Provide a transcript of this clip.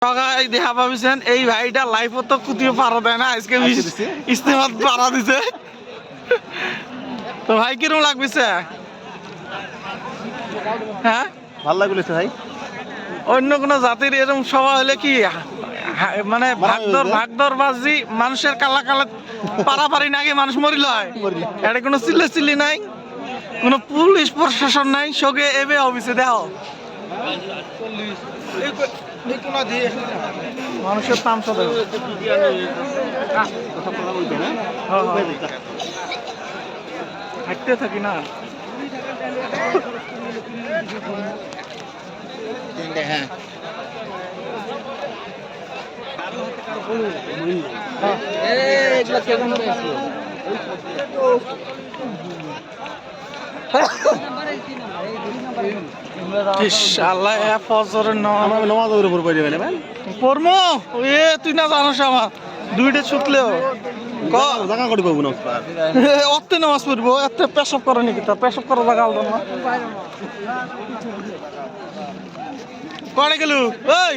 সবাই দেখা পাবিছেন এই ভাইটা লাইফও তো কুতিও পারা দেয় না আজকে ইস্তেমাত পারা দিছে। তো ভাই কিরকম লাগবিছে? হ্যাঁ ভালো লাগলো ভাই। অন্য কোন জাতির এরকম সভা হলে কি মানে ভাগদর বাজি মানুষের কালা কালা পারাপারি নাকি মানুষ মরিল হয়। এটা কোনো চিল্লে চিল্লি নাই, কোনো পুলিশ প্রশাসন নাই, সঙ্গে এবে অফিসে দেও মানুষের তামসা দেবে। হাঁটতে থাকি না হ্যাঁ ইনশাআল্লাহ ফজরের নামাজ উপর পড়ে যাবে না পড়মো এ তুই না জানোস আমার দুইটা ছুটলেও জায়গা করে পাবো না অত্তে নামাজ পড়বো এত পেশাব করে নাকি তা পেশাব করা জায়গা আলাদা না কড়ে গেলু ওই